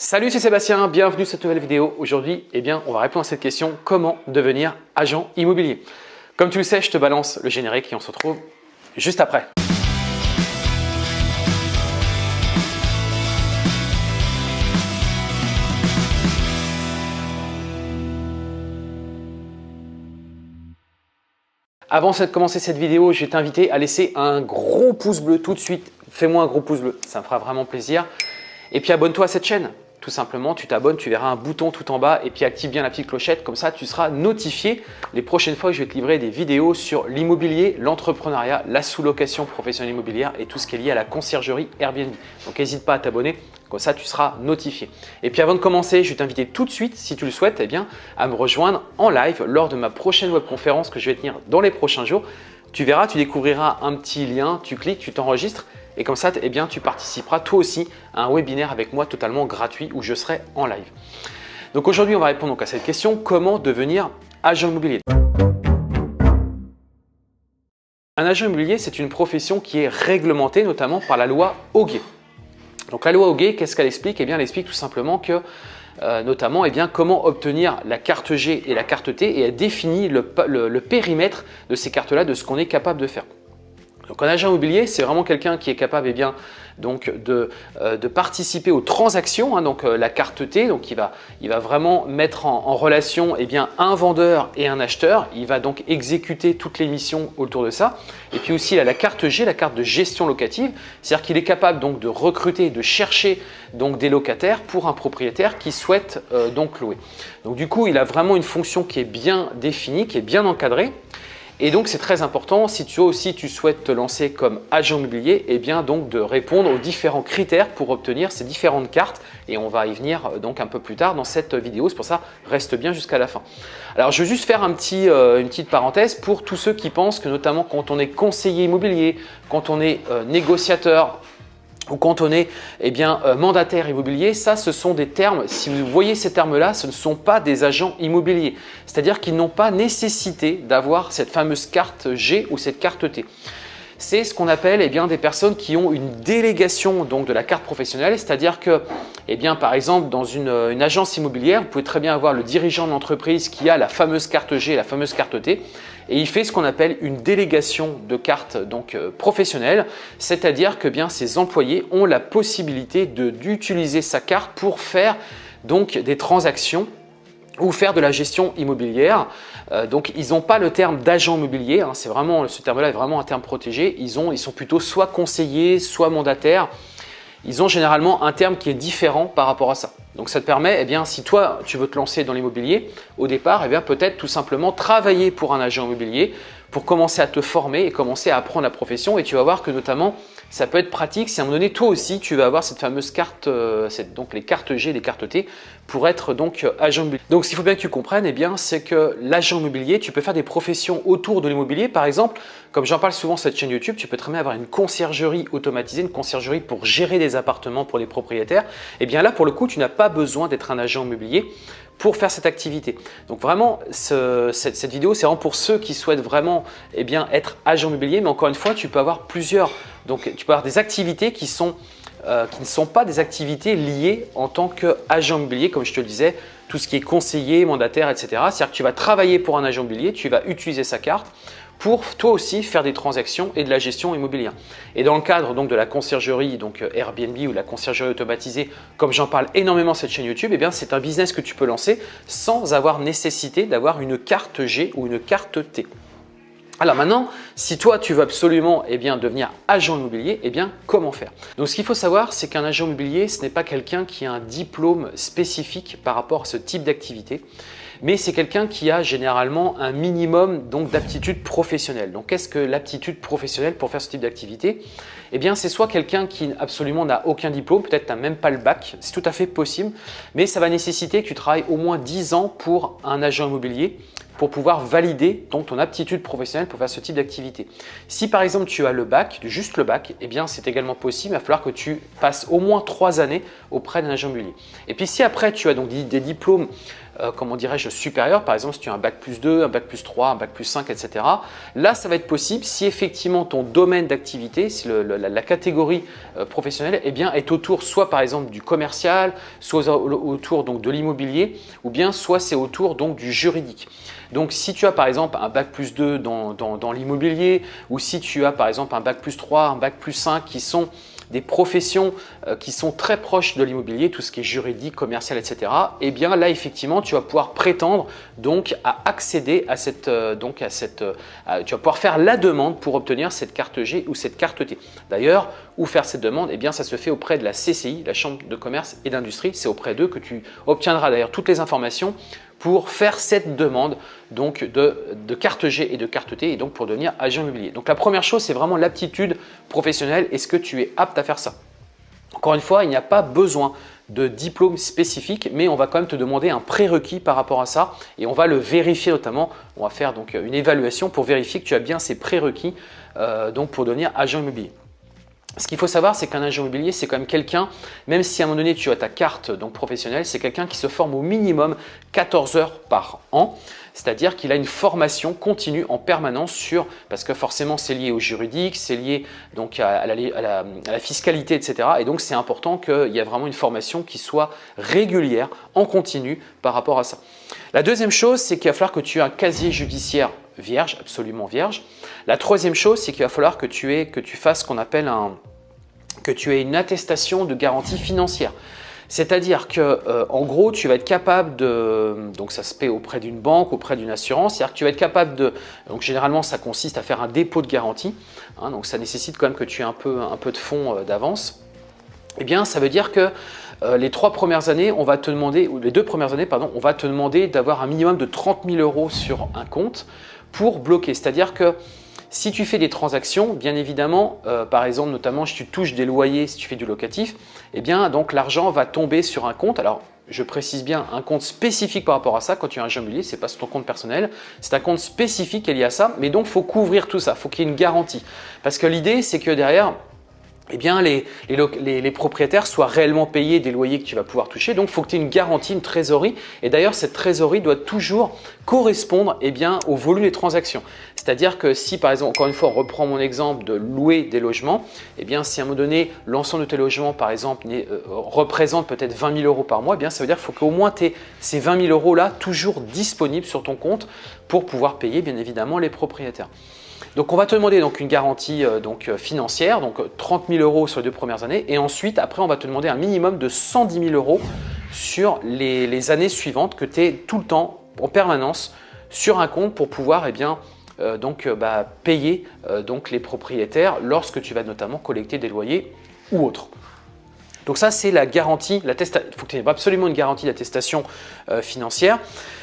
Salut, c'est Sébastien, bienvenue sur cette nouvelle vidéo. Aujourd'hui, on va répondre à cette question, comment devenir agent immobilier? Comme tu le sais, je te balance le générique et on se retrouve juste après. Avant de commencer cette vidéo, je vais t'inviter à laisser un gros pouce bleu tout de suite. Fais-moi un gros pouce bleu, ça me fera vraiment plaisir. Et puis abonne-toi à cette chaîne. Tout simplement, tu t'abonnes, tu verras un bouton tout en bas et puis active bien la petite clochette. Comme ça, tu seras notifié les prochaines fois que je vais te livrer des vidéos sur l'immobilier, l'entrepreneuriat, la sous-location professionnelle immobilière et tout ce qui est lié à la conciergerie Airbnb. Donc, n'hésite pas à t'abonner. Comme ça, tu seras notifié. Et puis avant de commencer, je vais t'inviter tout de suite, si tu le souhaites, à me rejoindre en live lors de ma prochaine webconférence que je vais tenir dans les prochains jours. Tu verras, tu découvriras un petit lien, tu cliques, tu t'enregistres. Et comme ça, tu participeras toi aussi à un webinaire avec moi totalement gratuit où je serai en live. Donc aujourd'hui, on va répondre à cette question, comment devenir agent immobilier? Un agent immobilier, c'est une profession qui est réglementée notamment par la loi Hoguet. Donc la loi Hoguet, qu'est-ce qu'elle explique? Elle explique tout simplement que notamment comment obtenir la carte G et la carte T et elle définit le périmètre de ces cartes-là, de ce qu'on est capable de faire. Donc un agent immobilier, c'est vraiment quelqu'un qui est capable de participer aux transactions, donc la carte T, donc il va vraiment mettre en relation un vendeur et un acheteur. Il va donc exécuter toutes les missions autour de ça. Et puis aussi il a la carte G, la carte de gestion locative, c'est-à-dire qu'il est capable donc de recruter, de chercher donc des locataires pour un propriétaire qui souhaite donc louer. Donc du coup, il a vraiment une fonction qui est bien définie, qui est bien encadrée. Et donc, c'est très important, si toi aussi tu souhaites te lancer comme agent immobilier, donc de répondre aux différents critères pour obtenir ces différentes cartes. Et on va y venir donc un peu plus tard dans cette vidéo. C'est pour ça, reste bien jusqu'à la fin. Alors, je vais juste faire une petite parenthèse pour tous ceux qui pensent que notamment quand on est conseiller immobilier, quand on est négociateur, ou quand on est mandataire immobilier, ça ce sont des termes, si vous voyez ces termes-là, ce ne sont pas des agents immobiliers. C'est-à-dire qu'ils n'ont pas nécessité d'avoir cette fameuse carte G ou cette carte T. C'est ce qu'on appelle des personnes qui ont une délégation donc, de la carte professionnelle, c'est-à-dire que par exemple dans une agence immobilière, vous pouvez très bien avoir le dirigeant de l'entreprise qui a la fameuse carte G et la fameuse carte T et il fait ce qu'on appelle une délégation de carte professionnelle, c'est-à-dire que ses employés ont la possibilité d'utiliser sa carte pour faire donc des transactions ou faire de la gestion immobilière. Donc, ils n'ont pas le terme d'agent immobilier, c'est vraiment, ce terme-là est vraiment un terme protégé. Ils sont plutôt soit conseillers, soit mandataires. Ils ont généralement un terme qui est différent par rapport à ça. Donc, ça te permet, si toi, tu veux te lancer dans l'immobilier, au départ, peut-être tout simplement travailler pour un agent immobilier pour commencer à te former et commencer à apprendre la profession. Et tu vas voir que notamment, ça peut être pratique si à un moment donné, toi aussi, tu vas avoir cette fameuse carte, donc les cartes G et les cartes T pour être donc agent immobilier. Donc, ce qu'il faut bien que tu comprennes, c'est que l'agent immobilier, tu peux faire des professions autour de l'immobilier. Par exemple, comme j'en parle souvent sur cette chaîne YouTube, tu peux très bien avoir une conciergerie automatisée, une conciergerie pour gérer des appartements pour les propriétaires. Là, pour le coup, tu n'as pas besoin d'être un agent immobilier pour faire cette activité. Donc vraiment, cette vidéo, c'est vraiment pour ceux qui souhaitent vraiment être agent immobilier. Mais encore une fois, tu peux avoir donc tu peux avoir des activités qui ne sont pas des activités liées en tant qu'agent immobilier, comme je te le disais, tout ce qui est conseiller, mandataire, etc. C'est-à-dire que tu vas travailler pour un agent immobilier, tu vas utiliser sa carte pour toi aussi faire des transactions et de la gestion immobilière. Et dans le cadre donc de la conciergerie donc Airbnb ou la conciergerie automatisée, comme j'en parle énormément sur cette chaîne YouTube, c'est un business que tu peux lancer sans avoir nécessité d'avoir une carte G ou une carte T. Alors maintenant, si toi tu veux absolument devenir agent immobilier, comment faire? Donc ce qu'il faut savoir, c'est qu'un agent immobilier, ce n'est pas quelqu'un qui a un diplôme spécifique par rapport à ce type d'activité, mais c'est quelqu'un qui a généralement un minimum d'aptitude professionnelle. Donc qu'est-ce que l'aptitude professionnelle pour faire ce type d'activité? C'est soit quelqu'un qui absolument n'a aucun diplôme, peut-être tu n'as même pas le bac, c'est tout à fait possible, mais ça va nécessiter que tu travailles au moins 10 ans pour un agent immobilier pour pouvoir valider donc ton aptitude professionnelle pour faire ce type d'activité. Si par exemple tu as le bac, juste le bac, eh bien c'est également possible, il va falloir que tu passes au moins 3 années auprès d'un agent immobilier. Et puis si après tu as donc des diplômes comment dirais-je, supérieur, par exemple si tu as un bac plus 2, un bac plus 3, un bac plus 5, etc. Là, ça va être possible si effectivement ton domaine d'activité, si la catégorie professionnelle eh bien, est autour soit par exemple du commercial, soit autour donc, de l'immobilier, ou bien soit c'est autour donc, du juridique. Donc si tu as par exemple un bac plus 2 dans l'immobilier, ou si tu as par exemple un bac plus 3, un bac plus 5 qui sont des professions qui sont très proches de l'immobilier, tout ce qui est juridique, commercial, etc. Eh bien là, effectivement, tu vas pouvoir prétendre donc à accéder à tu vas pouvoir faire la demande pour obtenir cette carte G ou cette carte T. D'ailleurs, où faire cette demande? Eh bien, ça se fait auprès de la CCI, la Chambre de commerce et d'industrie. C'est auprès d'eux que tu obtiendras d'ailleurs toutes les informations pour faire cette demande donc de carte G et de carte T et donc pour devenir agent immobilier. Donc la première chose, c'est vraiment l'aptitude professionnelle. Est-ce que tu es apte à faire ça? Encore une fois, il n'y a pas besoin de diplôme spécifique, mais on va quand même te demander un prérequis par rapport à ça et on va le vérifier notamment. On va faire donc une évaluation pour vérifier que tu as bien ces prérequis donc pour devenir agent immobilier. Ce qu'il faut savoir, c'est qu'un agent immobilier, c'est quand même quelqu'un, même si à un moment donné tu as ta carte donc professionnelle, c'est quelqu'un qui se forme au minimum 14 heures par an. C'est-à-dire qu'il a une formation continue en permanence parce que forcément c'est lié au juridique, c'est lié donc à la fiscalité, etc. Et donc c'est important qu'il y ait vraiment une formation qui soit régulière, en continu par rapport à ça. La deuxième chose, c'est qu'il va falloir que tu aies un casier judiciaire vierge, absolument vierge. La troisième chose, c'est qu'il va falloir que tu fasses ce qu'on appelle que tu aies une attestation de garantie financière. C'est-à-dire que, en gros, tu vas être capable donc ça se paie auprès d'une banque, auprès d'une assurance, c'est-à-dire que tu vas être capable donc généralement ça consiste à faire un dépôt de garantie, hein, donc ça nécessite quand même que tu aies un peu de fonds d'avance. Eh bien, ça veut dire que les 3 premières années, on va te demander, ou les 2 premières années, pardon, on va te demander d'avoir un minimum de 30 000 € sur un compte pour bloquer. C'est-à-dire que si tu fais des transactions, bien évidemment, par exemple, notamment si tu touches des loyers, si tu fais du locatif, eh bien donc l'argent va tomber sur un compte. Alors, je précise bien un compte spécifique par rapport à ça. Quand tu as un agent immobilier, ce n'est pas sur ton compte personnel, c'est un compte spécifique qui est lié à ça. Mais donc, il faut couvrir tout ça, il faut qu'il y ait une garantie. Parce que l'idée, c'est que derrière, eh bien, les propriétaires soient réellement payés des loyers que tu vas pouvoir toucher. Donc, il faut que tu aies une garantie, une trésorerie. Et d'ailleurs, cette trésorerie doit toujours correspondre eh bien, au volume des transactions. C'est-à-dire que si, par exemple, encore une fois, on reprend mon exemple de louer des logements, eh bien, si à un moment donné, l'ensemble de tes logements, par exemple, représente peut-être 20 000 € par mois, eh bien, ça veut dire qu'il faut qu'au moins tu aies ces 20 000 € là toujours disponibles sur ton compte pour pouvoir payer, bien évidemment, les propriétaires. Donc, on va te demander donc, une garantie financière, donc 30 000 € sur les 2 premières années. Et ensuite, après, on va te demander un minimum de 110 000 € sur les années suivantes que tu es tout le temps, en permanence, sur un compte pour pouvoir eh bien, payer donc, les propriétaires lorsque tu vas notamment collecter des loyers ou autres. Donc ça, c'est la garantie, il faut que tu aies absolument une garantie d'attestation financière.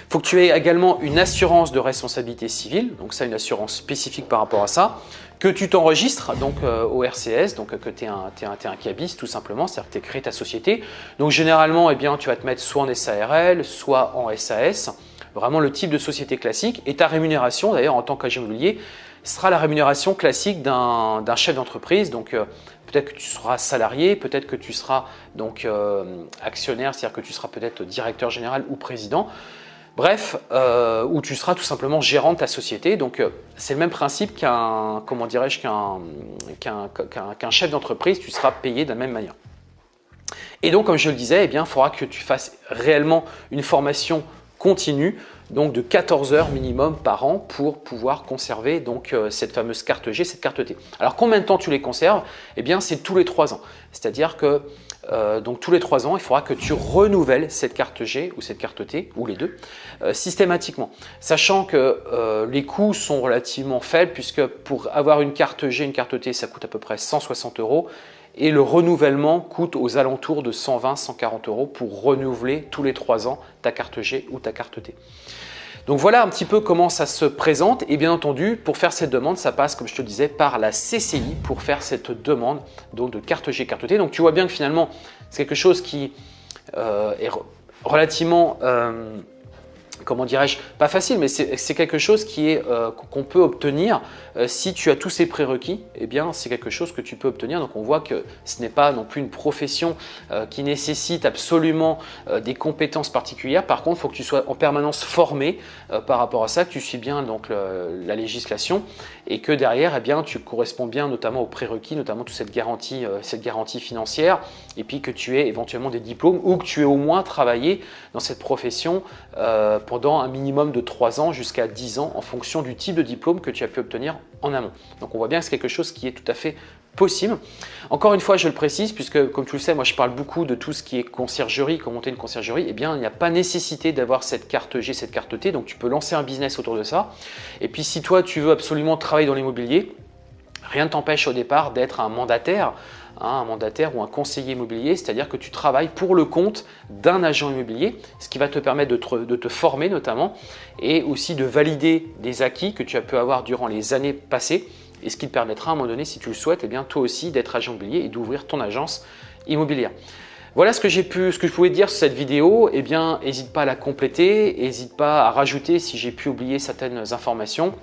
Il faut que tu aies également une assurance de responsabilité civile, donc ça, une assurance spécifique par rapport à ça, que tu t'enregistres donc au RCS, donc que tu es un cabis tout simplement, c'est-à-dire que tu as créé ta société. Donc généralement, eh bien, tu vas te mettre soit en SARL, soit en SAS, vraiment le type de société classique. Et ta rémunération, d'ailleurs, en tant qu'agent immobilier, sera la rémunération classique d'un chef d'entreprise. Donc peut-être que tu seras salarié, peut-être que tu seras donc actionnaire, c'est-à-dire que tu seras peut-être directeur général ou président. Bref, ou tu seras tout simplement gérant de ta société. Donc c'est le même principe qu'un chef d'entreprise, tu seras payé de la même manière. Et donc, comme je le disais, eh bien, il faudra que tu fasses réellement une formation continue, donc de 14 heures minimum par an pour pouvoir conserver donc, cette fameuse carte G, cette carte T. Alors, combien de temps tu les conserves? Eh bien, c'est tous les 3 ans. C'est-à-dire que donc tous les 3 ans, il faudra que tu renouvelles cette carte G ou cette carte T, ou les deux, systématiquement. Sachant que les coûts sont relativement faibles, puisque pour avoir une carte G, une carte T, ça coûte à peu près 160 € et le renouvellement coûte aux alentours de 120-140 € pour renouveler tous les 3 ans ta carte G ou ta carte T. Donc voilà un petit peu comment ça se présente et bien entendu pour faire cette demande ça passe comme je te le disais par la CCI pour faire cette demande donc, de carte G, carte T. Donc tu vois bien que finalement c'est quelque chose qui est relativement comment dirais-je, pas facile, mais c'est quelque chose qu'on peut obtenir si tu as tous ces prérequis. Eh bien, c'est quelque chose que tu peux obtenir. Donc, on voit que ce n'est pas non plus une profession qui nécessite absolument des compétences particulières. Par contre, il faut que tu sois en permanence formé par rapport à ça, que tu suis bien donc la législation et que derrière, eh bien, tu corresponds bien notamment aux prérequis, notamment toute cette garantie financière, et puis que tu aies éventuellement des diplômes ou que tu aies au moins travaillé dans cette profession pendant un minimum de 3 ans jusqu'à 10 ans en fonction du type de diplôme que tu as pu obtenir en amont. Donc on voit bien que c'est quelque chose qui est tout à fait possible. Encore une fois, je le précise, puisque comme tu le sais, moi je parle beaucoup de tout ce qui est conciergerie, comment monter une conciergerie, eh bien il n'y a pas nécessité d'avoir cette carte G, cette carte T, donc tu peux lancer un business autour de ça. Et puis si toi tu veux absolument travailler dans l'immobilier, rien ne t'empêche au départ d'être un mandataire ou un conseiller immobilier, c'est-à-dire que tu travailles pour le compte d'un agent immobilier, ce qui va te permettre de te former notamment et aussi de valider des acquis que tu as pu avoir durant les années passées et ce qui te permettra à un moment donné, si tu le souhaites, eh bien, toi aussi d'être agent immobilier et d'ouvrir ton agence immobilière. Voilà ce que je pouvais te dire sur cette vidéo. Eh bien, n'hésite pas à la compléter, n'hésite pas à rajouter si j'ai pu oublier certaines informations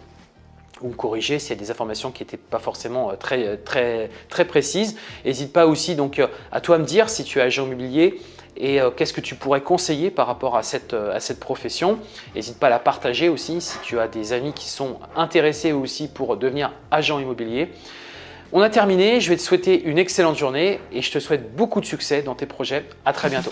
ou me corriger s'il y a des informations qui n'étaient pas forcément très précises. N'hésite pas aussi donc à toi me dire si tu es agent immobilier et qu'est-ce que tu pourrais conseiller par rapport à cette profession. N'hésite pas à la partager aussi si tu as des amis qui sont intéressés aussi pour devenir agent immobilier. On a terminé, je vais te souhaiter une excellente journée et je te souhaite beaucoup de succès dans tes projets. À très bientôt.